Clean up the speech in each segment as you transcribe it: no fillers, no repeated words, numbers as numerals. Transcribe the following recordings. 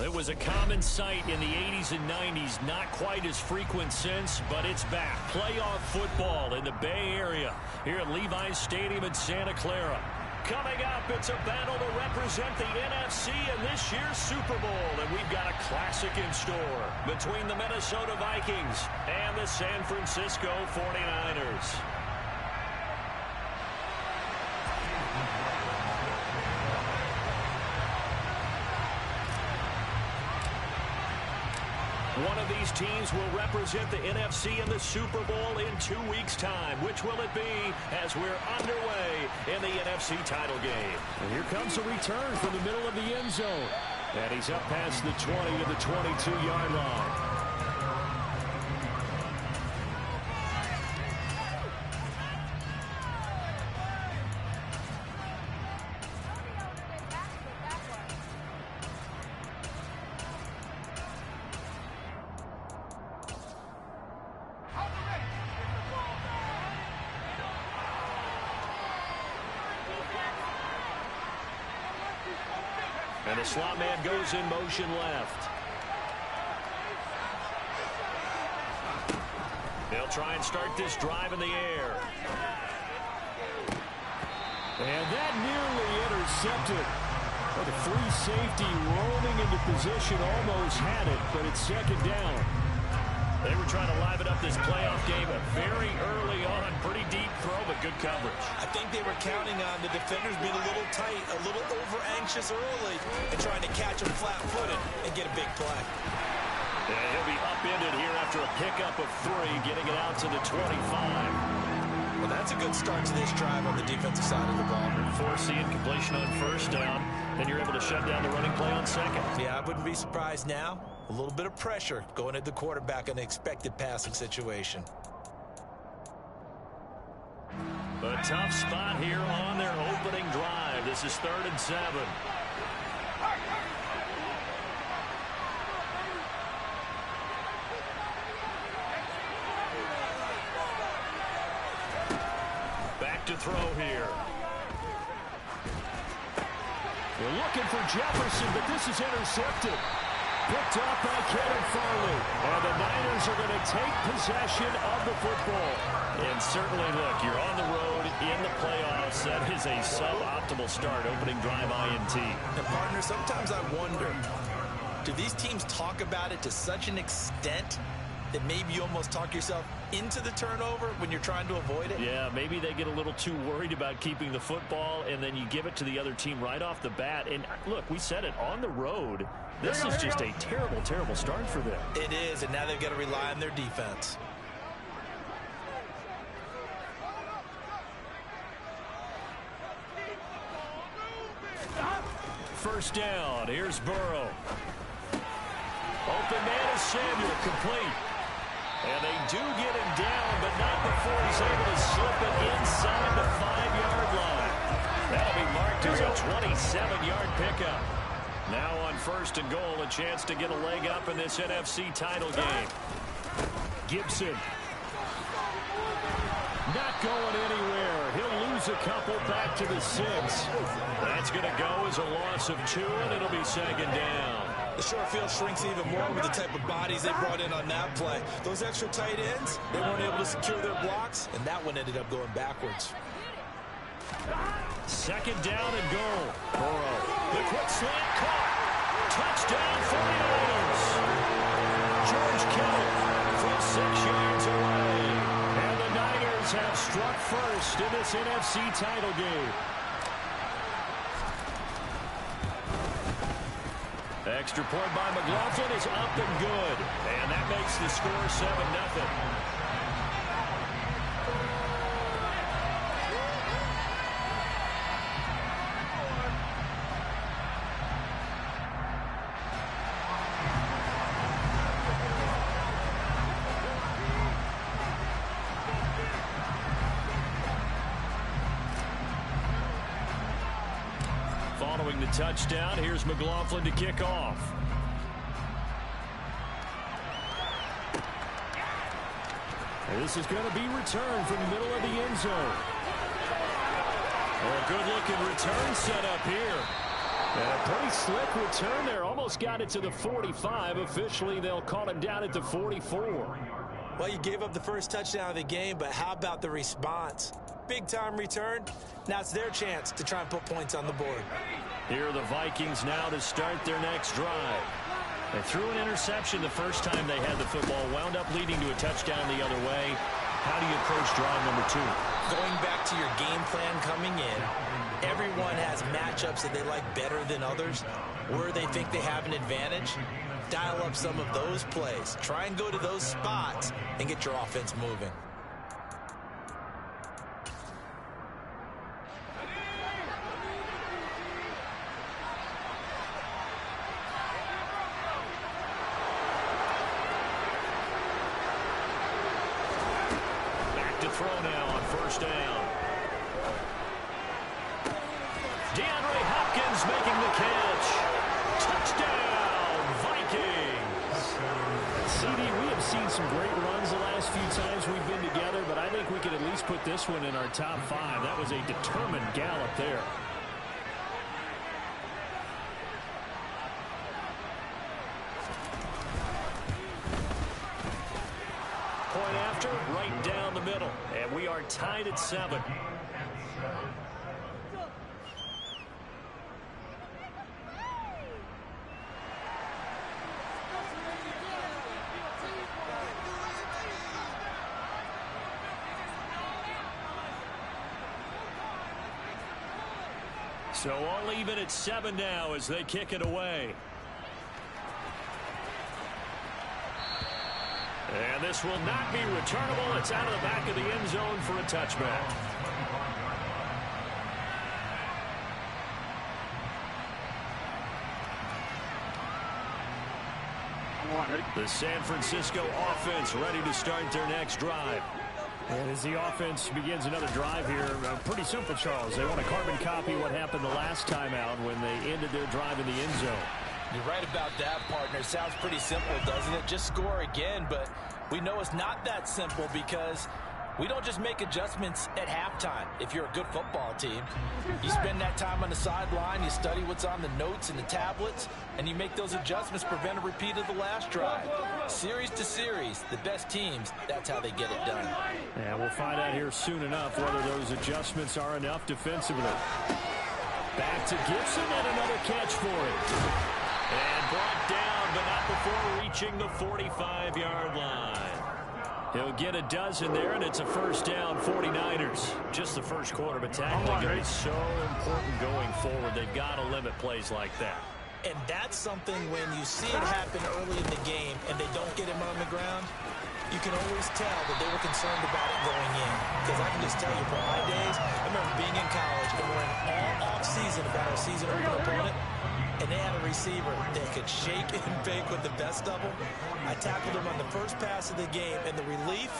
It was a common sight in the 80s and 90s, not quite as frequent since, but it's back. Playoff football in the Bay Area here at Levi's Stadium in Santa Clara. Coming up, it's a battle to represent the NFC in this year's Super Bowl, and we've got a classic in store between the Minnesota Vikings and the San Francisco 49ers. One of these teams will represent the NFC in the Super Bowl in 2 weeks' time. Which will it be as we're underway in the NFC title game? And here comes a return from the middle of the end zone. And he's up past the 20 to the 22-yard line. And the slot man goes in motion left. They'll try and start this drive in the air. And that nearly intercepted. But the free safety roaming into position almost had it, but it's second down. They were trying to liven up this playoff game very early on. Pretty deep throw, but good coverage. I think they were counting on the defenders being a little tight, a little over-anxious early, and trying to catch him flat-footed and get a big play. Yeah, he'll be upended here after a pickup of 3, getting it out to the 25. Well, that's a good start to this drive on the defensive side of the ball. Forcing completion on first down, then you're able to shut down the running play on second. Yeah, I wouldn't be surprised now. A little bit of pressure going at the quarterback in an expected passing situation. A tough spot here on their opening drive. This is 3rd and 7. Back to throw here. They're looking for Jefferson, but this is intercepted. Picked up by Kevin Farley. And the Niners are going to take possession of the football. And certainly, look, you're on the road in the playoffs. That is a suboptimal start, opening drive INT. And, partner, sometimes I wonder, do these teams talk about it to such an extent that maybe you almost talk yourself into the turnover when you're trying to avoid it? Yeah, maybe they get a little too worried about keeping the football, and then you give it to the other team right off the bat. And, look, we said it, on the road, this is just a terrible, terrible start for them. It is, and now they've got to rely on their defense. First down, here's Burrow. Open man is Samuel, complete. And they do get him down, but not before he's able to slip it inside the 5-yard line. That'll be marked as a 27-yard pickup. Now on 1st and goal, a chance to get a leg up in this NFC title game. Gibson. Not going anywhere. He'll lose a couple back to the 6. That's going to go as a loss of 2, and it'll be second down. The short field shrinks even more with the type of bodies they brought in on that play. Those extra tight ends, they weren't able to secure their blocks, and that one ended up going backwards. Second down and goal. Burrow. The quick slant caught. Touchdown 49ers. George Kittle from 6 yards away. And the Niners have struck first in this NFC title game. Extra point by McLaughlin is up and good. And that makes the score 7-0. Following the touchdown, here's McLaughlin to kick off. And this is going to be returned from the middle of the end zone. Oh, a good-looking return set up here. And a pretty slick return there. Almost got it to the 45. Officially, they'll call him down at the 44. Well, you gave up the first touchdown of the game, but how about the response? Big-time return. Now it's their chance to try and put points on the board. Here are the Vikings now to start their next drive. They threw an interception the first time they had the football, wound up leading to a touchdown the other way. How do you approach drive number 2? Going back to your game plan coming in, everyone has matchups that they like better than others, where they think they have an advantage. Dial up some of those plays. Try and go to those spots and get your offense moving. Back to throw now on first down. DeAndre Hopkins making the catch. Touchdown, Vikings. CD, we have seen some great runs the last few times we've been together, but I think we could at least put this one in our top 5. That was a determined gallop there. Point after, right down the middle. And we are tied at 7. So all even at 7 now as they kick it away. And this will not be returnable. It's out of the back of the end zone for a touchback. The San Francisco offense ready to start their next drive. And as the offense begins another drive here, pretty simple, Charles. They want to carbon copy what happened the last time out when they ended their drive in the end zone. You're right about that, partner. Sounds pretty simple, doesn't it? Just score again, but we know it's not that simple because we don't just make adjustments at halftime. If you're a good football team, you spend that time on the sideline, you study what's on the notes and the tablets, and you make those adjustments, prevent a repeat of the last drive. Series to series, the best teams, that's how they get it done. And we'll find out here soon enough whether those adjustments are enough defensively. Back to Gibson and another catch for it. And brought down, but not before reaching the 45-yard line. He'll get a dozen there, and it's a first down, 49ers. Just the first quarter, but tackling going to be so important going forward. They've got to limit plays like that. And that's something when you see it happen early in the game and they don't get him on the ground, you can always tell that they were concerned about it going in. Because I can just tell you from my days, I remember being in college and we're all off-season about our season-opening opponent, and they had a receiver that could shake and bake with the best of them. I tackled him on the first pass of the game, and the relief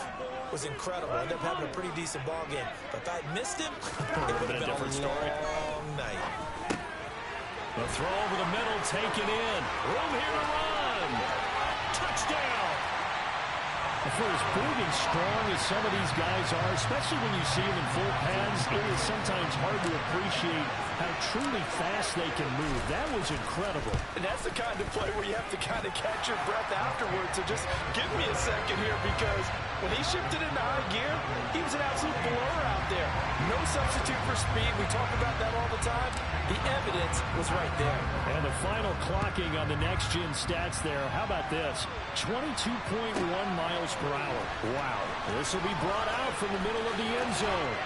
was incredible. I ended up having a pretty decent ball game. But if I had missed him, it would have been a long night. The throw over the middle, taken in. Room here to run. Touchdown. For as big and strong as some of these guys are, especially when you see them in full pads, it is sometimes hard to appreciate how truly fast they can move. That was incredible. And that's the kind of play where you have to kind of catch your breath afterwards. So just give me a second here, because when he shifted into high gear, he was an absolute blur out there. No substitute for speed. We talk about that all the time. The evidence was right there. And the final clocking on the next-gen stats there. How about this? 22.1 miles per hour. Wow. This will be brought out from the middle of the end zone.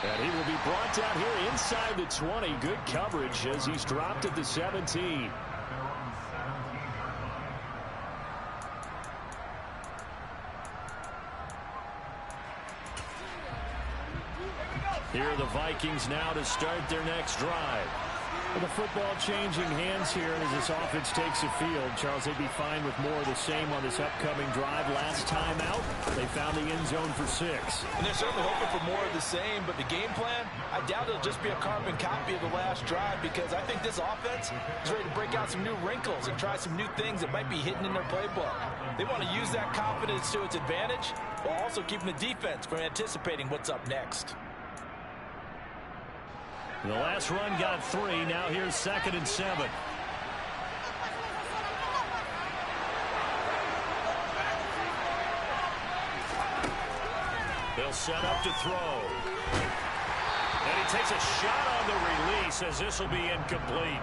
And he will be brought down here inside the 20. Good coverage as he's dropped at the 17. Here are the Vikings now to start their next drive. Well, the football changing hands here as this offense takes the field. Charles, they'd be fine with more of the same on this upcoming drive. Last time out, they found the end zone for 6. And they're certainly hoping for more of the same, but the game plan, I doubt it'll just be a carbon copy of the last drive, because I think this offense is ready to break out some new wrinkles and try some new things that might be hidden in their playbook. They want to use that confidence to its advantage, while also keeping the defense from anticipating what's up next. The last run got 3. Now here's 2nd and 7. He'll set up to throw. And he takes a shot on the release as this will be incomplete.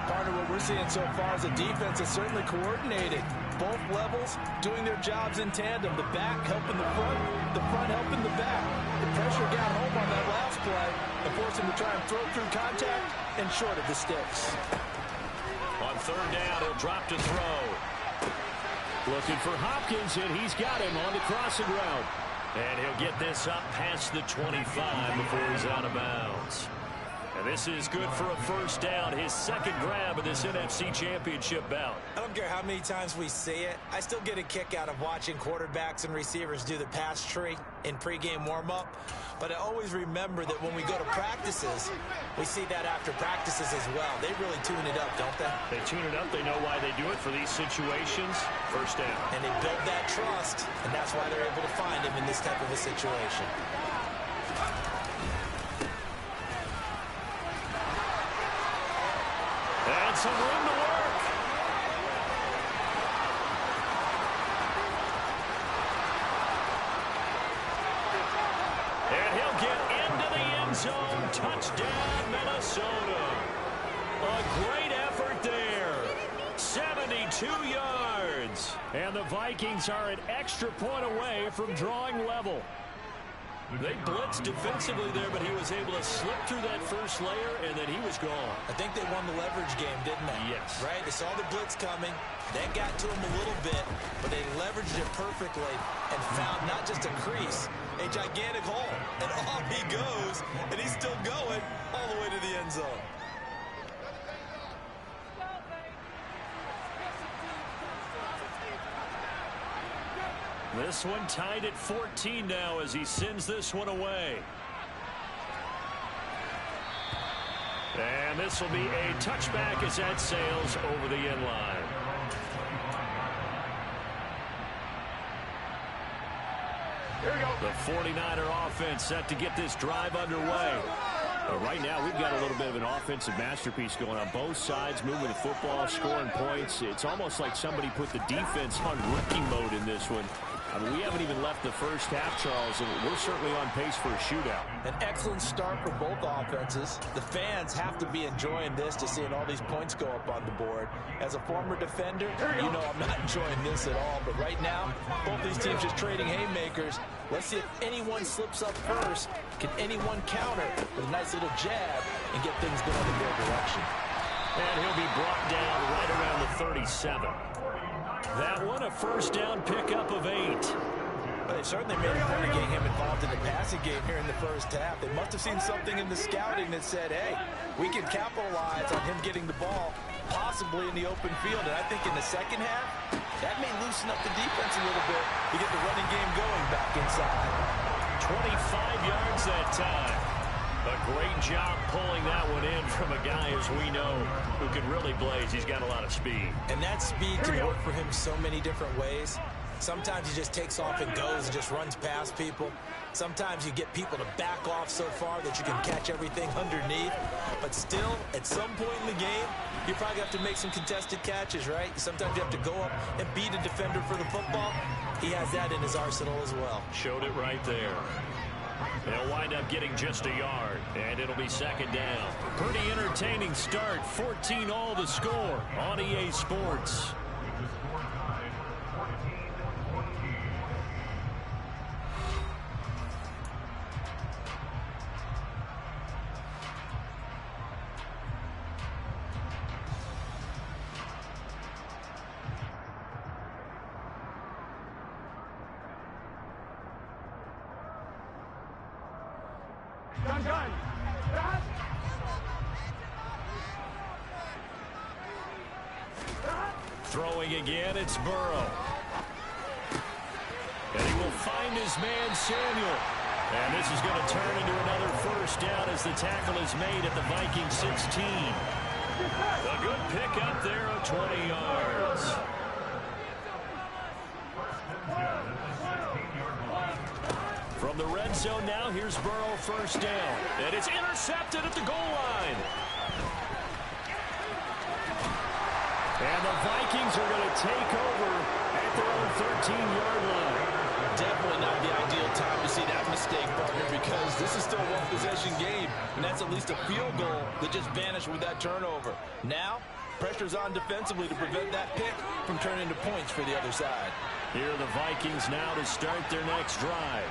Part of what we're seeing so far is a defense that's certainly coordinated. Both levels doing their jobs in tandem. The back helping the front helping the back. The pressure got home on that last play and forced him to try and throw through contact and short of the sticks. On 3rd down, he'll drop to throw. Looking for Hopkins, and he's got him on the crossing route. And he'll get this up past the 25 before he's out of bounds. And this is good for a 1st down, his 2nd grab of this NFC Championship bout. I don't care how many times we see it. I still get a kick out of watching quarterbacks and receivers do the pass tree in pregame warm-up. But I always remember that when we go to practices, we see that after practices as well. They really tune it up, don't they? They tune it up. They know why they do it for these situations. 1st down. And they build that trust, and that's why they're able to find him in this type of a situation. And some room to work. And he'll get into the end zone. Touchdown, Minnesota. A great effort there. 72 yards. And the Vikings are an extra point away from drawing level. They blitzed defensively there, but he was able to slip through that first layer, and then he was gone. I think they won the leverage game, didn't they? Yes. Right? They saw the blitz coming. That got to him a little bit, but they leveraged it perfectly and found not just a crease, a gigantic hole. And off he goes, and he's still going all the way to the end zone. This one tied at 14 now as he sends this one away. And this will be a touchback as that sails over the end line. Here we go. The 49er offense set to get this drive underway. But right now, we've got a little bit of an offensive masterpiece going on both sides, moving the football, scoring points. It's almost like somebody put the defense on rookie mode in this one. I mean, we haven't even left the first half, Charles, and we're certainly on pace for a shootout. An excellent start for both offenses. The fans have to be enjoying this to seeing all these points go up on the board. As a former defender, you know I'm not enjoying this at all. But right now, both these teams just trading haymakers. Let's see if anyone slips up first. Can anyone counter with a nice little jab and get things going in their direction? And he'll be brought down right around the 37. That one, a 1st down pickup of 8. Well, they've certainly made a point of getting him involved in the passing game here in the first half. They must have seen something in the scouting that said, hey, we can capitalize on him getting the ball possibly in the open field. And I think in the second half, that may loosen up the defense a little bit to get the running game going back inside. 25 yards that time. A great job pulling that one in from a guy, as we know, who can really blaze. He's got a lot of speed. And that speed can work for him so many different ways. Sometimes he just takes off and goes and just runs past people. Sometimes you get people to back off so far that you can catch everything underneath. But still, at some point in the game, you probably have to make some contested catches, right? Sometimes you have to go up and beat a defender for the football. He has that in his arsenal as well. Showed it right there. They'll wind up getting just a yard, and it'll be 2nd down. Pretty entertaining start. 14 all the score on EA Sports. Throwing again, it's Burrow. And he will find his man, Samuel. And this is going to turn into another 1st down as the tackle is made at the Vikings 16. A good pick up there of 20 yards. From From the red zone now, here's Burrow, first down. And it's intercepted at the goal line. And the Vikings are going to take over at their own 13-yard line. Definitely not the ideal time to see that mistake, partner, because this is still a one-possession game, and that's at least a field goal that just vanished with that turnover. Now, pressure's on defensively to prevent that pick from turning into points for the other side. Here are the Vikings now to start their next drive.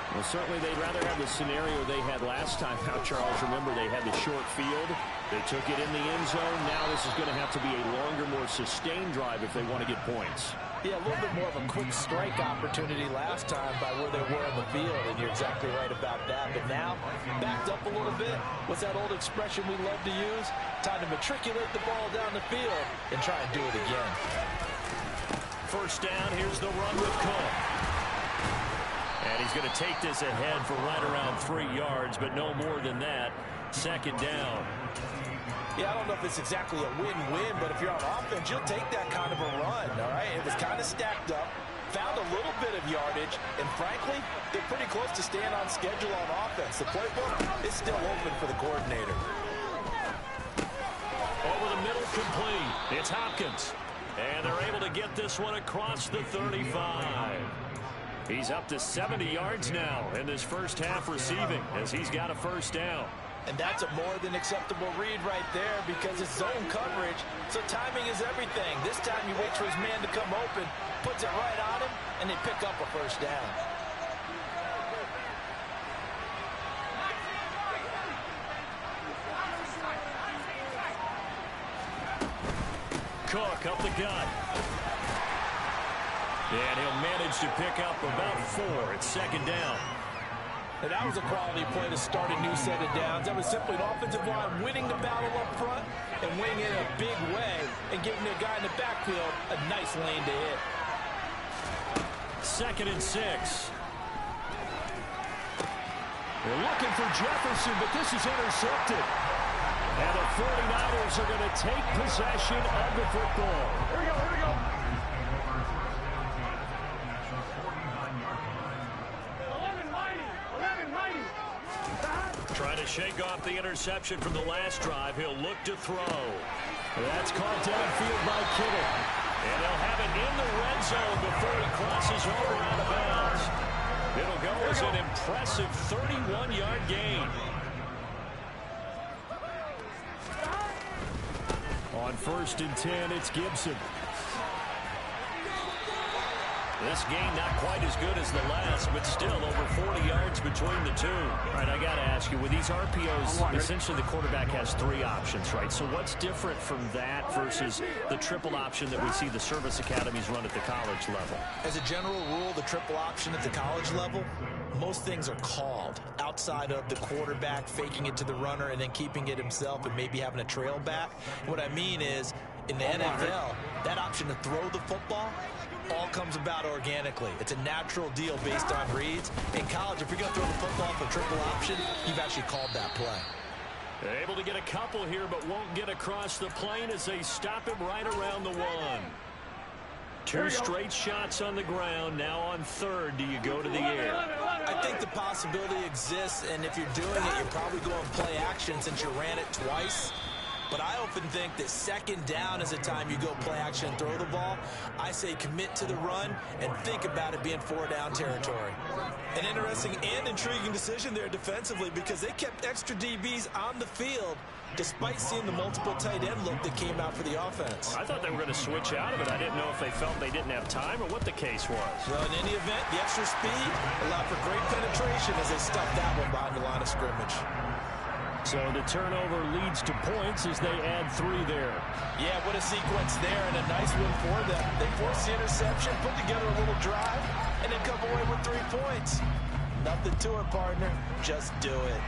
Well, certainly they'd rather have the scenario they had last time out, Charles. Remember, they had the short field. They took it in the end zone. Now this is going to have to be a longer, more sustained drive if they want to get points. Yeah, a little bit more of a quick strike opportunity last time by where they were on the field, and you're exactly right about that. But now, backed up a little bit. What's that old expression we love to use? Time to matriculate the ball down the field and try and do it again. First down, here's the run with Cook. And he's going to take this ahead for right around 3 yards, but no more than that. Second down. Yeah, I don't know if it's exactly a win-win, but if you're on offense, you'll take that kind of a run, all right? It was kind of stacked up, found a little bit of yardage, and frankly, they're pretty close to staying on schedule on offense. The playbook is still open for the coordinator. Over the middle, complete. It's Hopkins. And they're able to get this one across the 35. He's up to 70 yards now in this first half receiving as he's got a first down. And that's a more than acceptable read right there because it's zone coverage, so timing is everything. This time he waits for his man to come open, puts it right on him, and they pick up a first down. Cook up the gut. And he'll manage to pick up about 4. It's second down. And that was a quality play to start a new set of downs. That was simply an offensive line winning the battle up front and winning it in a big way and giving the guy in the backfield a nice lane to hit. 2nd and 6. They're looking for Jefferson, but this is intercepted. And the 49ers are going to take possession of the football. Here we go, here we go. Trying to shake off the interception from the last drive. He'll look to throw. That's caught downfield by Kittle. And they'll have it in the red zone before he crosses over out of bounds. It'll go as an impressive 31-yard gain. On 1st and 10, it's Gibson. This game not quite as good as the last, but still over 40 yards between the two. All right, I got to ask you, with these RPOs, essentially the quarterback has 3 options, right? So what's different from that versus the triple option that we see the service academies run at the college level? As a general rule, the triple option at the college level, most things are called outside of the quarterback faking it to the runner and then keeping it himself and maybe having a trail back. What I mean is, in the NFL, that option to throw the football all comes about organically. It's a natural deal based on reads. In college, if you're going to throw the football for triple option, you've actually called that play. They're able to get a couple here, but won't get across the plane as they stop him right around the 1. 2 straight shots on the ground. Now on 3rd, do you go to the air? I think the possibility exists, and if you're doing it, you're probably going play action since you ran it twice. But I often think that 2nd down is a time you go play action and throw the ball. I say commit to the run and think about it being 4-down territory. An interesting and intriguing decision there defensively because they kept extra DBs on the field despite seeing the multiple tight end look that came out for the offense. I thought they were going to switch out of it. I didn't know if they felt they didn't have time or what the case was. Well, in any event, the extra speed allowed for great penetration as they stuffed that one behind the line of scrimmage. So the turnover leads to points as they add 3 there. Yeah, what a sequence there and a nice win for them. They forced the interception, put together a little drive, and then come away with 3 points. Nothing to it, partner. Just do it.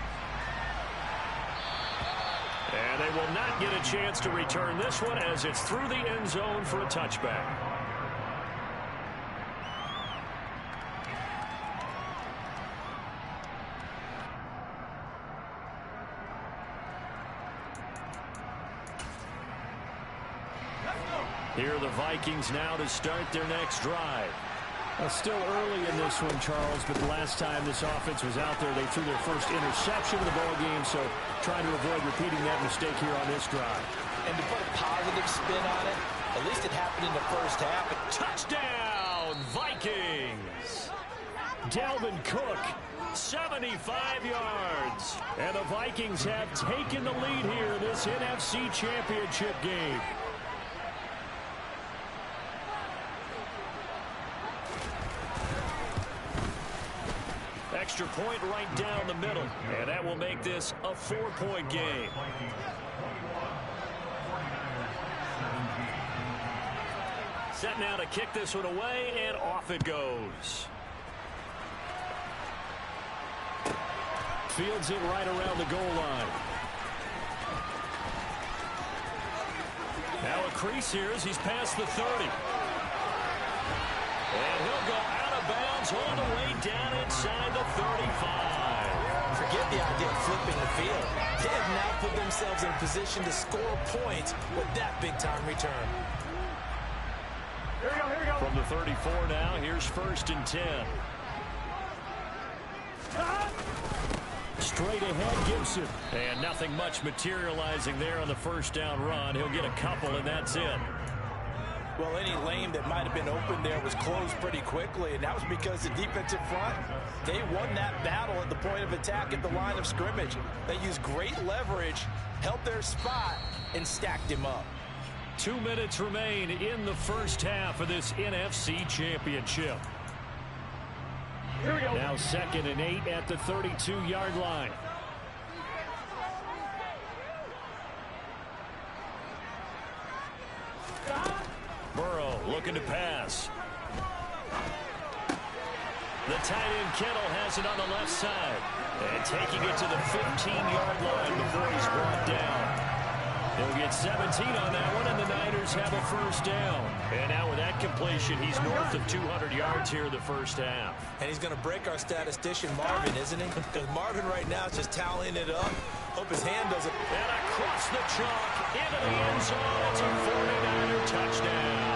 And they will not get a chance to return this one as it's through the end zone for a touchback. Here are the Vikings now to start their next drive. Well, still early in this one, Charles, but the last time this offense was out there, they threw their first interception of the ball game, so trying to avoid repeating that mistake here on this drive. And to put a positive spin on it, at least it happened in the first half. Touchdown, Vikings! Dalvin Cook, 75 yards. And the Vikings have taken the lead here in this NFC Championship game. Extra point right down the middle, and that will make this a 4-point game. Set now to kick this one away, and off it goes. Fields it right around the goal line. Now a crease here as he's past the 30. And he'll go out of bounds all the way down inside the 35. Forget the idea of flipping the field. They have now put themselves in a position to score points with that big-time return. Here we go. From the 34 now, here's 1st and 10. Straight ahead, Gibson. And nothing much materializing there on the first down run. He'll get a couple, and that's it. Well, any lane that might have been open there was closed pretty quickly, and that was because the defensive front, they won that battle at the point of attack at the line of scrimmage. They used great leverage, held their spot, and stacked him up. 2 minutes remain in the first half of this NFC Championship. Here we go. Now 2nd and 8 at the 32-yard line. Burrow looking to pass. The tight end Kittle has it on the left side. And taking it to the 15-yard line before he's brought down. He'll get 17 on that one, and the Niners have a first down. And now with that completion, he's north of 200 yards here in the first half. And he's going to break our statistician Marvin, isn't he? Because Marvin right now is just tallying it up. Hope his hand doesn't. And across the chalk, into the end zone. It's a 49er touchdown.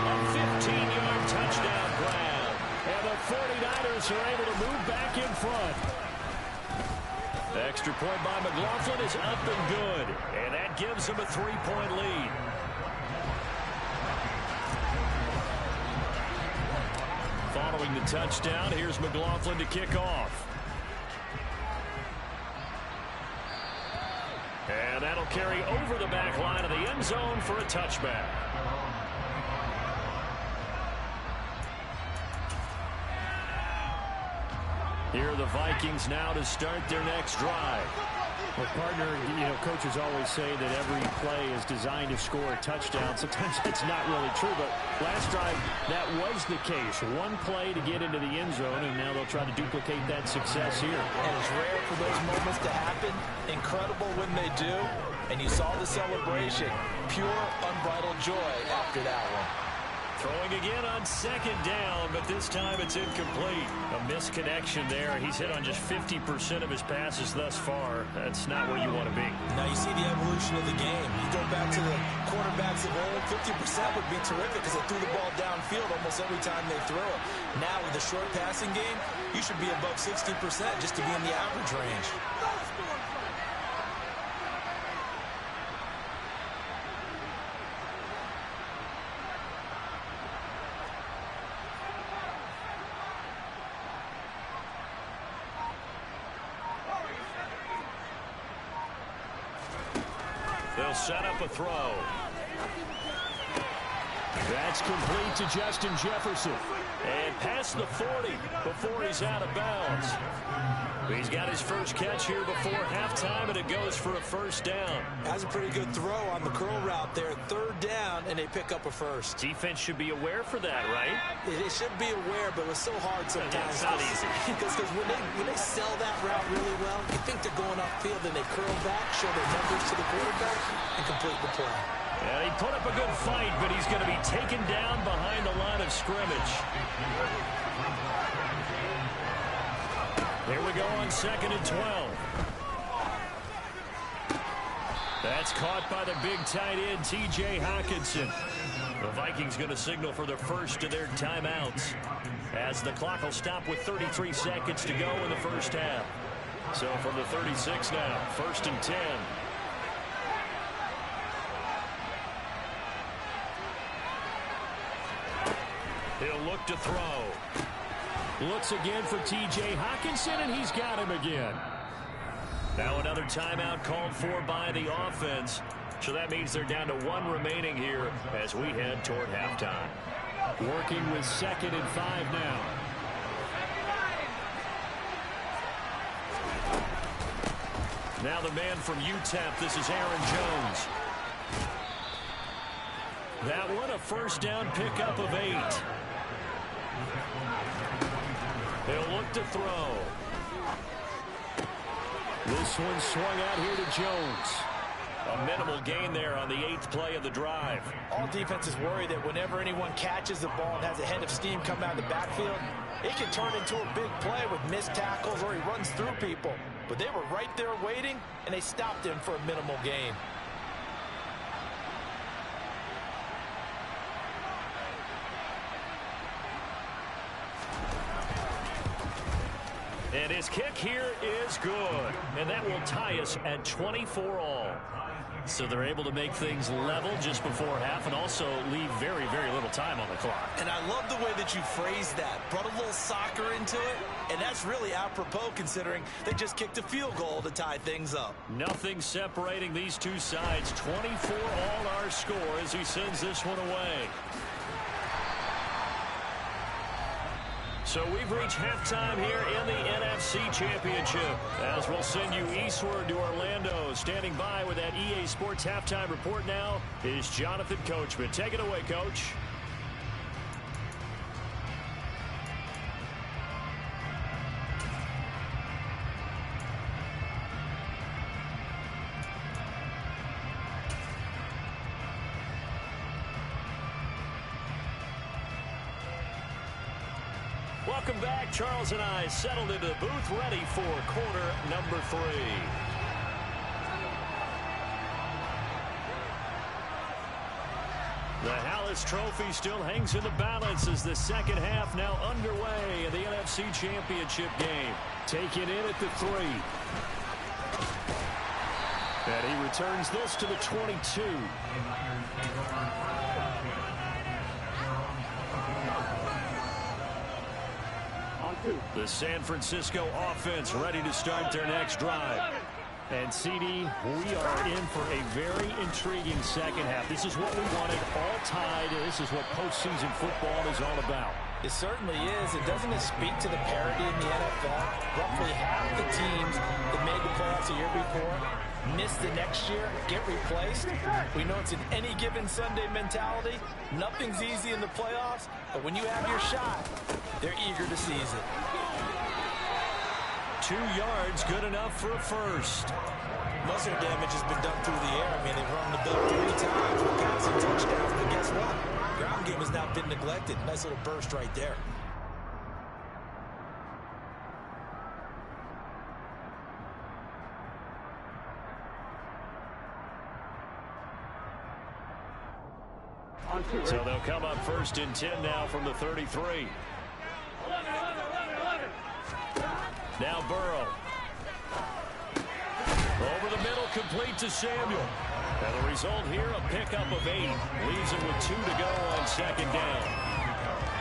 A 15-yard touchdown grab. And the 49ers are able to move back in front. The extra point by McLaughlin is up and good. And that gives him a 3-point lead. Following the touchdown, here's McLaughlin to kick off. And that'll carry over the back line of the end zone for a touchback. Here are the Vikings now to start their next drive. Well, partner, coaches always say that every play is designed to score a touchdown. Sometimes it's not really true, but last drive, that was the case. One play to get into the end zone, and now they'll try to duplicate that success here. And it's rare for those moments to happen. Incredible when they do. And you saw the celebration. Pure, unbridled joy after that one. Throwing again on 2nd down, but this time it's incomplete. A misconnection there. He's hit on just 50% of his passes thus far. That's not where you want to be. Now you see the evolution of the game. You go back to the quarterbacks of old, 50% would be terrific because they threw the ball downfield almost every time they throw it. Now with the short passing game, you should be above 60% just to be in the average range. They'll set up a throw. That's complete to Justin Jefferson. And past the 40 before he's out of bounds. He's got his first catch here before halftime, and it goes for a first down. That's a pretty good throw on the curl route there. 3rd down, and they pick up a first. Defense should be aware for that, right? They should be aware, but it was so hard sometimes. It's not easy. Because when they sell that route really well, you think they're going upfield, and they curl back, show their numbers to the quarterback, and complete the play. And he put up a good fight, but he's going to be taken down behind the line of scrimmage. Here we go on 2nd and 12. That's caught by the big tight end, T.J. Hockenson. The Vikings going to signal for their first of their timeouts as the clock will stop with 33 seconds to go in the first half. So from the 36 now, 1st and 10. He'll look to throw. Looks again for T.J. Hockenson, and he's got him again. Now another timeout called for by the offense. So that means they're down to 1 remaining here as we head toward halftime. Working with 2nd and 5 now. Now the man from UTEP, this is Aaron Jones. That one a first down pickup of 8. He'll look to throw. This one swung out here to Jones. A minimal gain there on the 8th play of the drive. All defenses worry that whenever anyone catches the ball and has a head of steam come out of the backfield, it can turn into a big play with missed tackles or he runs through people. But they were right there waiting, and they stopped him for a minimal gain. And his kick here is good. And that will tie us at 24 all. So they're able to make things level just before half and also leave very, very little time on the clock. And I love the way that you phrased that. Brought a little soccer into it. And that's really apropos considering they just kicked a field goal to tie things up. Nothing separating these two sides. 24 all our score as he sends this one away. So we've reached halftime here in the NFC Championship as we'll send you eastward to Orlando. Standing by with that EA Sports halftime report now is Jonathan Coachman. Take it away, Coach. Welcome back. Charles and I settled into the booth, ready for quarter number 3. The Hallis Trophy still hangs in the balance as the second half now underway in the NFC Championship game. Taken in at the 3. And he returns this to the 22. The San Francisco offense ready to start their next drive. And CD, we are in for a very intriguing second half. This is what we wanted, all tied. This is what postseason football is all about. It certainly is. And doesn't it speak to the parity in the NFL? Roughly half the teams that made the playoffs a year before miss the next year, get replaced. We know it's an any given Sunday mentality. Nothing's easy in the playoffs, but when you have your shot, they're eager to seize it. 2 yards, good enough for a first. Most of their damage has been done through the air. I mean, they've run the ball 3 times with passing touchdowns, but guess what? Ground game has not been neglected. Nice little burst right there. So they'll come up 1st and 10 now from the 33. Now Burrow. Over the middle, complete to Samuel. And the result here, a pickup of 8. Leaves him with 2 to go on 2nd down.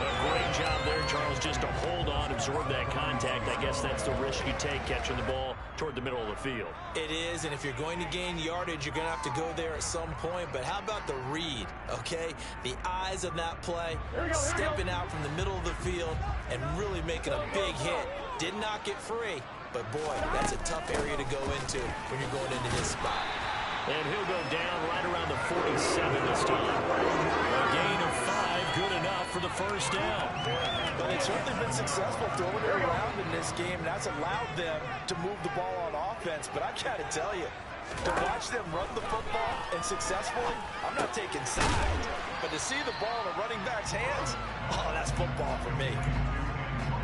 A great job there, Charles, just to hold on, absorb that contact. I guess that's the risk you take catching the ball toward the middle of the field. It is, and if you're going to gain yardage, you're going to have to go there at some point. But how about the read, okay? The eyes of that play, stepping out from the middle of the field and really making a big hit. Did not get free, but boy, that's a tough area to go into when you're going into this spot. And he'll go down right around the 47 this time. A gain of 5, good enough for the first down. But they've certainly been successful throwing it around in this game, and that's allowed them to move the ball on offense. But I got to tell you, to watch them run the football and successfully, I'm not taking sides, but to see the ball in a running back's hands, oh, that's football for me.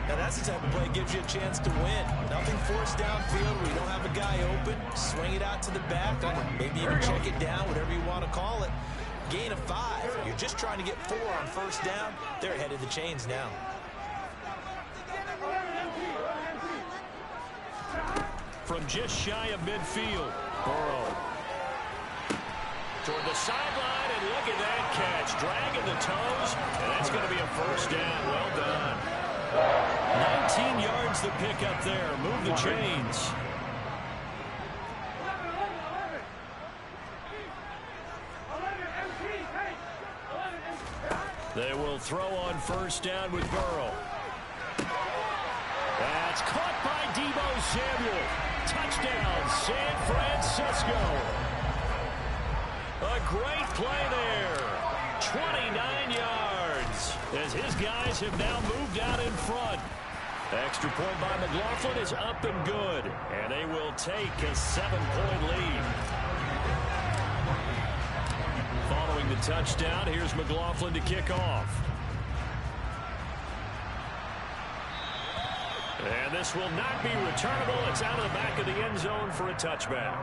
Now, that's the type of play that gives you a chance to win. Nothing forced downfield where you don't have a guy open. Swing it out to the back, maybe even check it down, whatever you want to call it. gain of 5. You're just trying to get 4 on first down. They're ahead of the chains now. From just shy of midfield, Burrow toward the sideline, and look at that catch. Dragging the toes, and that's going to be a first down. Well done. 19 yards to pick up there. Move the chains. They will throw on first down with Burrow. That's caught by Deebo Samuel. Touchdown, San Francisco. A great play there. 29 yards as his guys have now moved out in front. Extra point by McLaughlin is up and good, and they will take a 7-point lead. Following the touchdown, here's McLaughlin to kick off. And this will not be returnable. It's out of the back of the end zone for a touchback.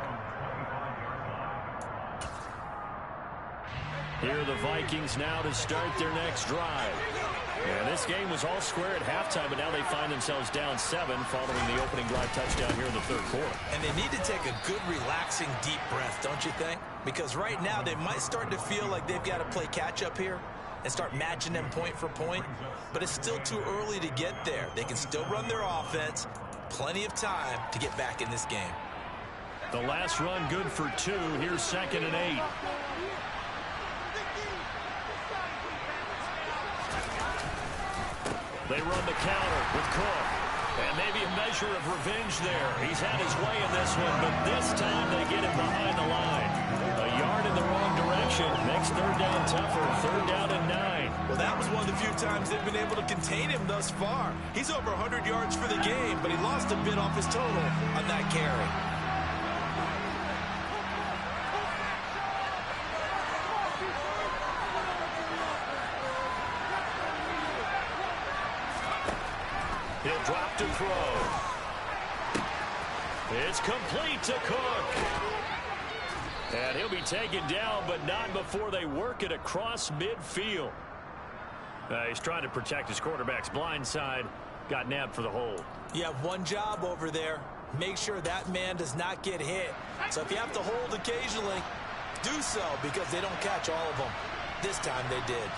Here are the Vikings now to start their next drive. And this game was all square at halftime, but now they find themselves down 7 following the opening drive touchdown here in the third quarter. And they need to take a good, relaxing, deep breath, don't you think? Because right now they might start to feel like they've got to play catch-up here and start matching them point for point. But it's still too early to get there. They can still run their offense. Plenty of time to get back in this game. The last run good for 2. Here's 2nd and 8. They run the counter with Cook. And maybe a measure of revenge there. He's had his way in this one, but this time they get him behind the line. A yard in the wrong direction makes third down tougher. Third down and 9. Well, that was one of the few times they've been able to contain him thus far. He's over 100 yards for the game, but he lost a bit off his total on that carry. He'll drop to throw. It's complete to Cook. And he'll be taken down, but not before they work it across midfield. He's trying to protect his quarterback's blind side. Got nabbed for the hold. You have one job over there. Make sure that man does not get hit. So if you have to hold occasionally, do so, because they don't catch all of them. This time they did.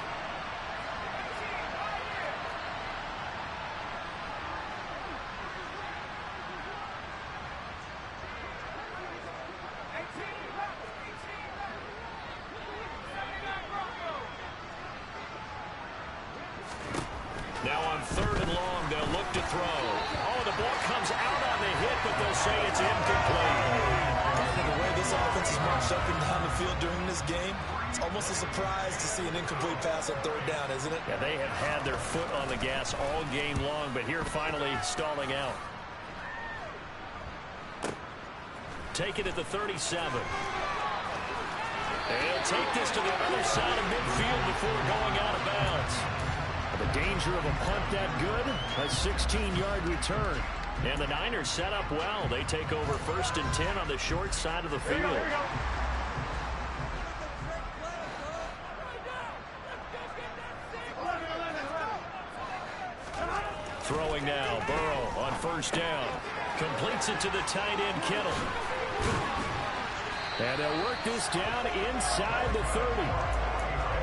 Now on 3rd and long, they'll look to throw. Oh, the ball comes out on the hit, but they'll say it's incomplete. The way this offense has marched up and down the field during this game, it's almost a surprise to see an incomplete pass on 3rd down, isn't it? Yeah, they have had their foot on the gas all game long, but here finally stalling out. Take it at the 37. And he'll take this to the other side of midfield before going out of bounds. The danger of a punt that good, a 16-yard return. And the Niners set up well. They take over 1st and 10 on the short side of the field. Throwing now, Burrow on 1st down. Completes it to the tight end, Kittle. And they'll work this down inside the 30.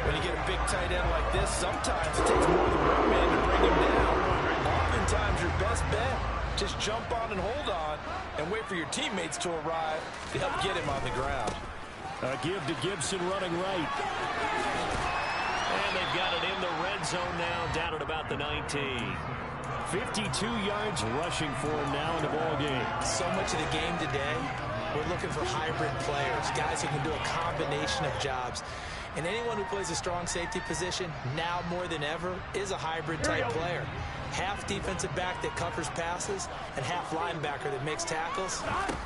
When you get a big tight end like this, sometimes it takes more than one man to bring him down. Oftentimes, your best bet, just jump on and hold on and wait for your teammates to arrive to help get him on the ground. A give to Gibson running right. And they've got it in the red zone now, down at about the 19. 52 yards rushing for him now in the ball game. So much of the game today, we're looking for hybrid players, guys who can do a combination of jobs. And anyone who plays a strong safety position, now more than ever, is a hybrid-type player. Half defensive back that covers passes and half linebacker that makes tackles.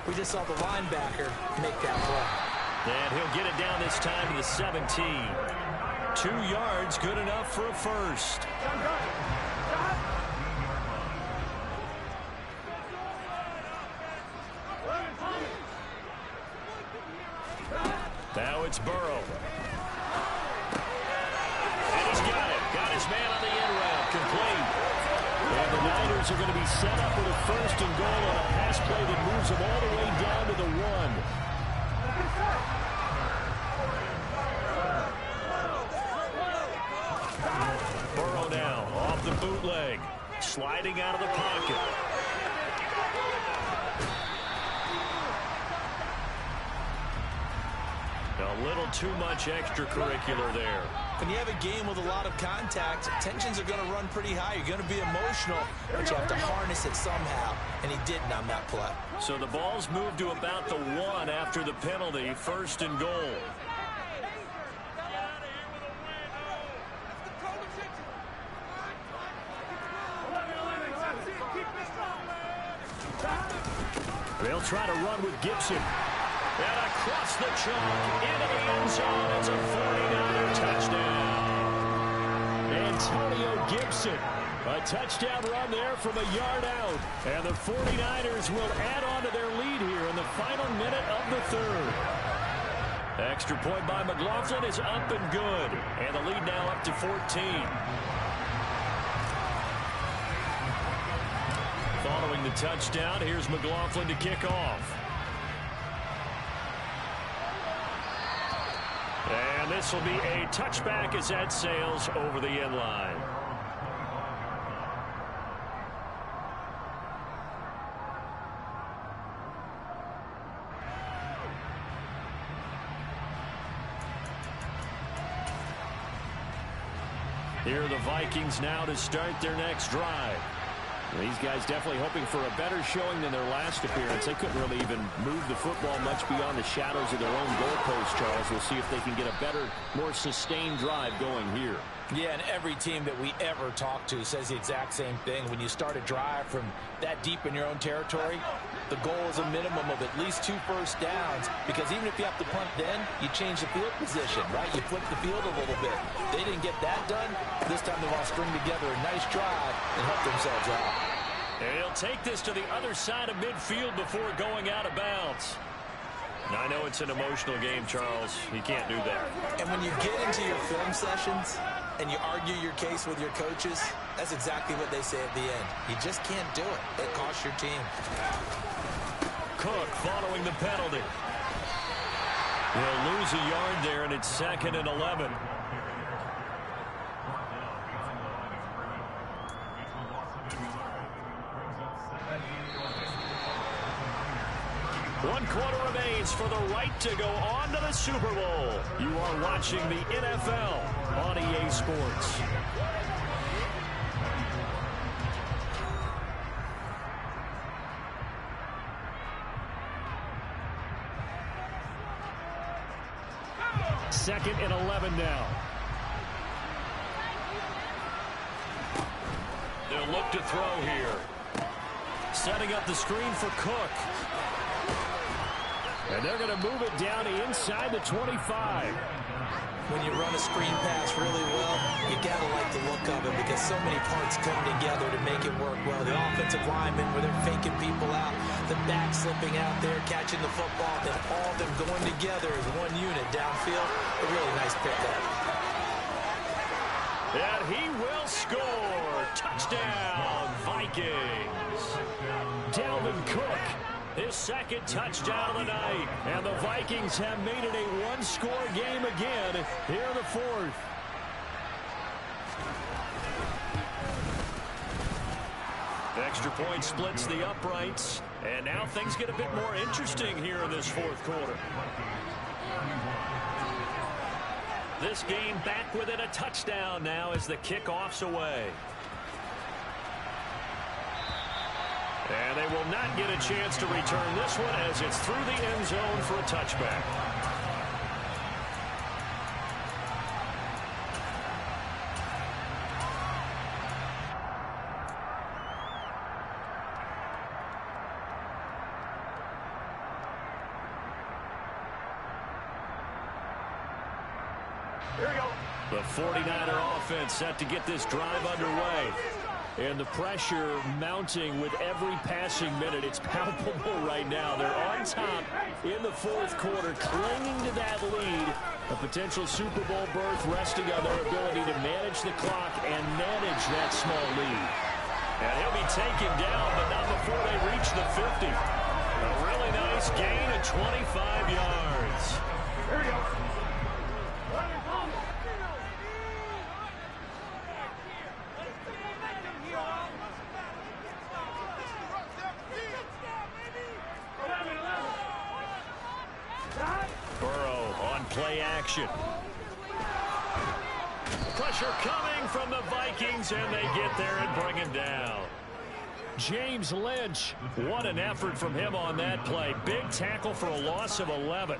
We just saw the linebacker make that play. And he'll get it down this time to the 17. 2 yards, good enough for a first. Now it's Burrow. man on the end route, complete. And the Niners are going to be set up with a 1st and goal on a pass play that moves them all the way down to the 1. Burrow now off the bootleg, sliding out of the pocket. A little too much extracurricular there. When you have a game with a lot of contact, tensions are going to run pretty high. You're going to be emotional, but you have to harness it somehow, and he didn't on that play. So the ball's moved to about the 1 after the penalty, 1st and goal. They'll try to run with Gibson. And across the chalk, into the end zone. It's a 49er touchdown. Antonio Gibson. A touchdown run there from a yard out. And the 49ers will add on to their lead here in the final minute of the 3rd. Extra point by McLaughlin is up and good. And the lead now up to 14. Following the touchdown, here's McLaughlin to kick off. And this will be a touchback as that sails over the end line. Here are the Vikings now to start their next drive. These guys definitely hoping for a better showing than their last appearance. They couldn't really even move the football much beyond the shadows of their own goalpost, Charles. We'll see if they can get a better, more sustained drive going here. Yeah, and every team that we ever talk to says the exact same thing. When you start a drive from that deep in your own territory, the goal is a minimum of at least 2 first downs, because even if you have to punt then, you change the field position, right? You flip the field a little bit. They didn't get that done. This time they want to string together a nice drive and help themselves out. And he'll take this to the other side of midfield before going out of bounds. Now, I know it's an emotional game, Charles. You can't do that. And when you get into your film sessions and you argue your case with your coaches, that's exactly what they say at the end. You just can't do it. It costs your team. Cook following the penalty. They'll lose a yard there, and it's 2nd and 11. One quarter remains for the right to go on to the Super Bowl. You are watching the NFL on EA Sports. Second and 11 now. They'll look to throw here. Setting up the screen for Cook. And they're going to move it down to inside the 25. When you run a screen pass really well, you got to like the look of it, because so many parts come together to make it work well. The offensive linemen, where they're faking people out, the back slipping out there, catching the football, then all of them going together as one unit downfield. A really nice pickup. And he will score. Touchdown, Vikings. Dalvin Cook, his 2nd touchdown of the night. And the Vikings have made it a one-score game again here in the 4th. Extra point splits the uprights. And now things get a bit more interesting here in this 4th quarter. This game back within a touchdown now as the kickoff's away. And they will not get a chance to return this one as it's through the end zone for a touchback. Here we go. The 49er offense set to get this drive underway. And the pressure mounting with every passing minute. It's palpable right now. They're on top in the fourth quarter, clinging to that lead. A potential Super Bowl berth resting on their ability to manage the clock and manage that small lead. And he'll be taken down, but not before they reach the 50. A really nice gain of 25 yards. Here we go. Burrow on play action. Pressure coming from the Vikings, and they get there and bring him down. James Lynch, what an effort from him on that play. Big tackle for a loss of 11.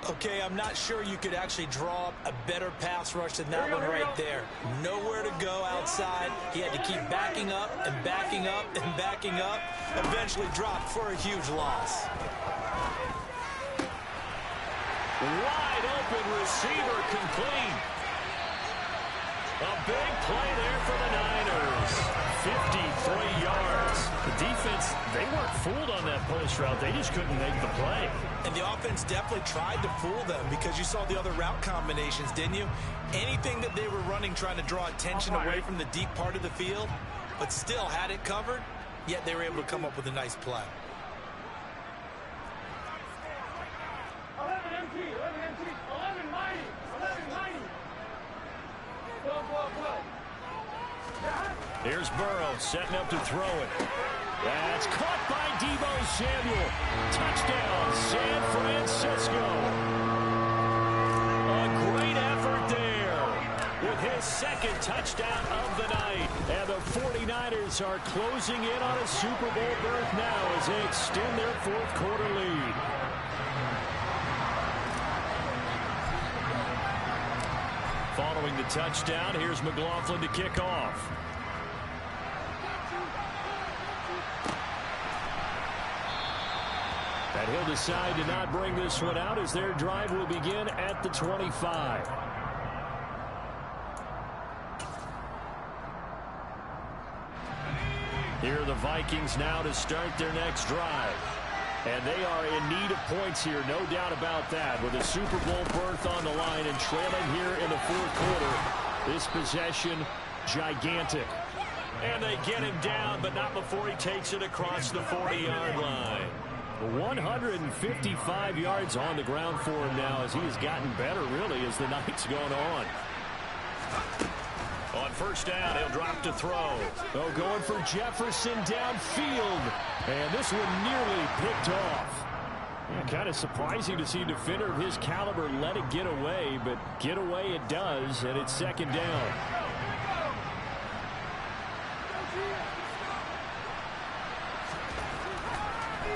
Okay, I'm not sure you could actually draw up a better pass rush than that one right there. Nowhere to go outside. He had to keep backing up and backing up and backing up. Eventually dropped for a huge loss. Wide open receiver complete. A big play there for the Niners. 53 yards. The defense, they weren't fooled on that post route. They just couldn't make the play. And the offense definitely tried to fool them because you saw the other route combinations, didn't you? Anything that they were running trying to draw attention away from the deep part of the field, but still had it covered, yet they were able to come up with a nice play. 11 MT, 11 MT, 11 mighty, 11 mighty. Go. Here's Burrow setting up to throw it. That's caught by Deebo Samuel. Touchdown, San Francisco. A great effort there with his second touchdown of the night. And the 49ers are closing in on a Super Bowl berth now as they extend their fourth quarter lead. Following the touchdown, here's McLaughlin to kick off. And he'll decide to not bring this one out as their drive will begin at the 25. Here are the Vikings now to start their next drive. And they are in need of points here, no doubt about that. With a Super Bowl berth on the line and trailing here in the fourth quarter, this possession, gigantic. And they get him down, but not before he takes it across the 40-yard line. 155 yards on the ground for him now as he has gotten better, really, as the night's gone on. On first down, he'll drop to throw. Oh, going for Jefferson downfield. And this one nearly picked off. Yeah, kind of surprising to see a defender of his caliber let it get away, but get away it does, and it's second down.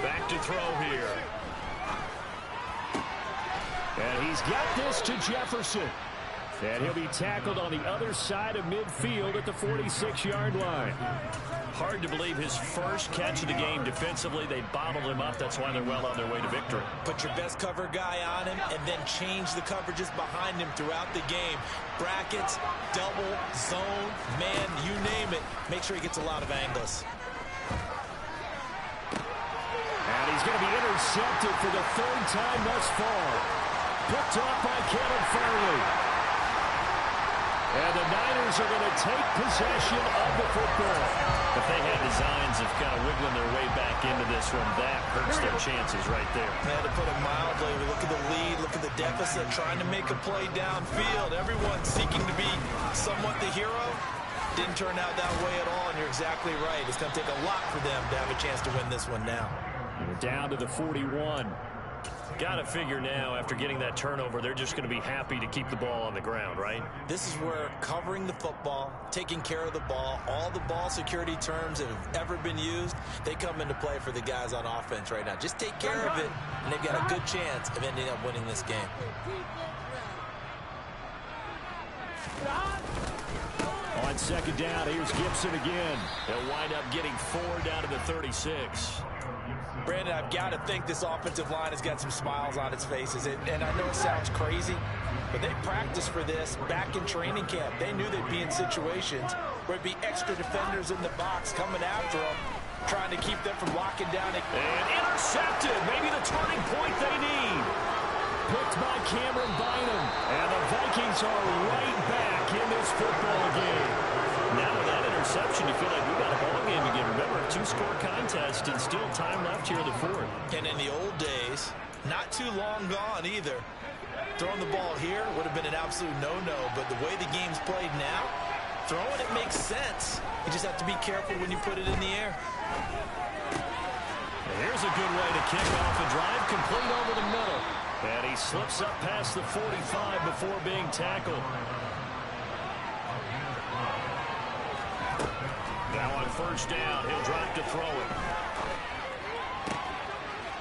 Back to throw here. And he's got this to Jefferson. And he'll be tackled on the other side of midfield at the 46-yard line. Hard to believe his first catch of the game defensively. They bottled him up. That's why they're well on their way to victory. Put your best cover guy on him and then change the coverages behind him throughout the game. Brackets, double, zone, man, you name it. Make sure he gets a lot of angles. And he's going to be intercepted for the third time thus far. Picked off by Kevin Farley. And the Niners are going to take possession of the football. If they had designs of kind of wiggling their way back into this one, that hurts their chances right there. To put it mildly, look at the lead, look at the deficit, trying to make a play downfield. Everyone seeking to be somewhat the hero. Didn't turn out that way at all, and you're exactly right. It's going to take a lot for them to have a chance to win this one now. We're down to the 41. Got to figure now, after getting that turnover, they're just going to be happy to keep the ball on the ground, right? This is where covering the football, taking care of the ball, all the ball security terms that have ever been used, they come into play for the guys on offense right now. Just take care of it, and they've got a good chance of ending up winning this game. On On second down, here's Gibson again. They'll wind up getting 4 down to the 36. Brandon, I've got to think this offensive line has got some smiles on its faces. And I know it sounds crazy, but they practiced for this back in training camp. They knew they'd be in situations where it'd be extra defenders in the box coming after them, trying to keep them from locking down. And intercepted. Maybe the turning point they need. Picked by Cameron Bynum. And the Vikings are right back in this football game. Now with that interception, you feel like we got a ball game again. Remember, a 2-score contest and still time left here in the fourth. And in the old days, not too long gone either, throwing the ball here would have been an absolute no-no. But the way the game's played now, throwing it makes sense. You just have to be careful when you put it in the air. Here's a good way to kick off a drive, complete over the middle. And he slips up past the 45 before being tackled. Now on first down, he'll drop to throw it.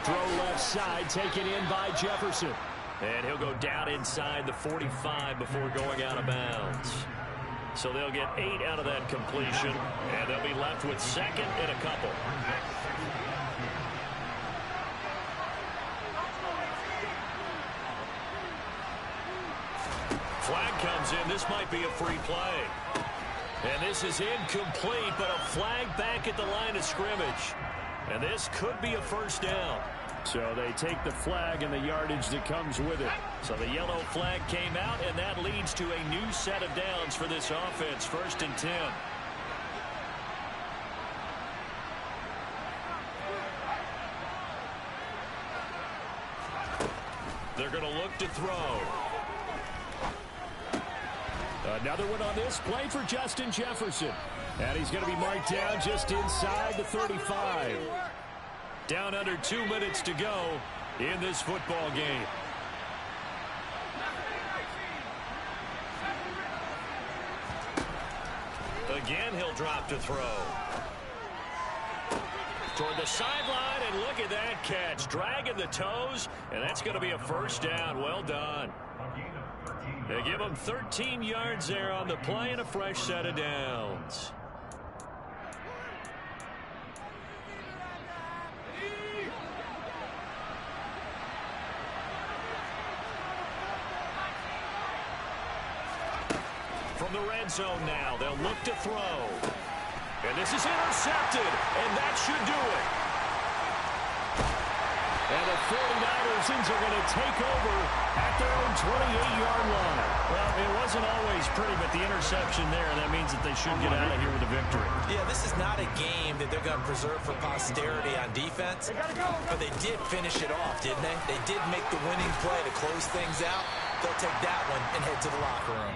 Throw left side, taken in by Jefferson. And he'll go down inside the 45 before going out of bounds. So they'll get 8 out of that completion, and they'll be left with second and a couple. Flag comes in. This might be a free play. And this is incomplete, but a flag back at the line of scrimmage. And this could be a first down. So they take the flag and the yardage that comes with it. So the yellow flag came out, and that leads to a new set of downs for this offense. 1st and 10. They're going to look to throw. Another one on this play for Justin Jefferson. And he's going to be marked down just inside the 35. Down under 2 minutes to go in this football game. Again, he'll drop to throw. Toward the sideline, and look at that catch. Dragging the toes, and that's going to be a first down. Well done. They give him 13 yards there on the play and a fresh set of downs. From the red zone now, they'll look to throw. And this is intercepted, and that should do it. And the 49ers are going to take over at their own 28-yard line. Well, it wasn't always pretty, but the interception there, and that means that they should get out of here with a victory. Yeah, this is not a game that they're going to preserve for posterity on defense, but they did finish it off, didn't they? They did make the winning play to close things out. They'll take that one and head to the locker room.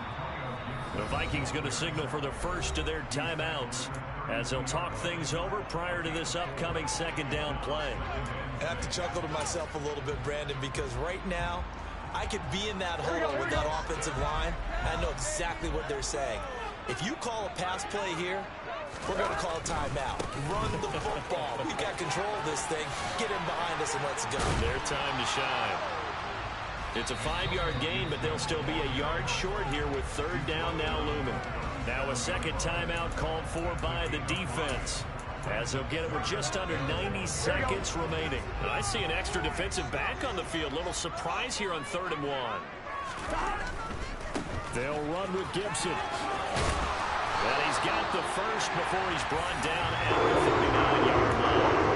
The Vikings going to signal for the first of their timeouts as they'll talk things over prior to this upcoming second down play. I have to chuckle to myself a little bit, Brandon, because right now I could be in that hole with that offensive line. I know exactly what they're saying. If you call a pass play here, we're going to call a timeout. Run the football. We got control of this thing. Get in behind us and let's go. Their time to shine. It's a 5-yard gain, but they'll still be a yard short here with third down now looming. Now a second timeout called for by the defense, as they'll get it with just under 90 seconds remaining. I see an extra defensive back on the field. Little surprise here on 3rd and 1. They'll run with Gibson. And he's got the first before he's brought down at the 39-yard line.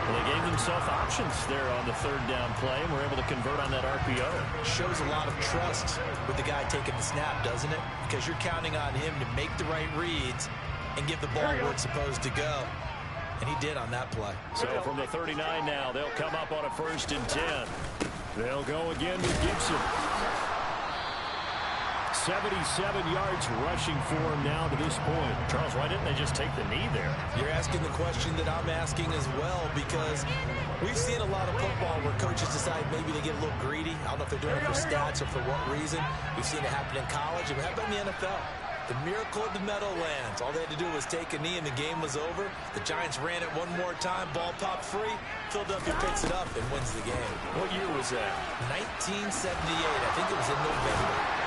Well, they gave themselves options there on the third down play, and were able to convert on that RPO. Shows a lot of trust with the guy taking the snap, doesn't it? Because you're counting on him to make the right reads and give the ball where it's supposed to go. And he did on that play. So from the 39 now, they'll come up on a 1st and 10. They'll go again with Gibson. 77 yards rushing for him now to this point. Charles, why didn't they just take the knee there? You're asking the question that I'm asking as well, because we've seen a lot of football where coaches decide maybe they get a little greedy. I don't know if they're doing it for stats or for what reason. We've seen it happen in college, and how about in the NFL? The miracle of the Meadowlands. All they had to do was take a knee and the game was over. The Giants ran it one more time. Ball popped free. Philadelphia picks it up and wins the game. What year was that? 1978. I think it was in November.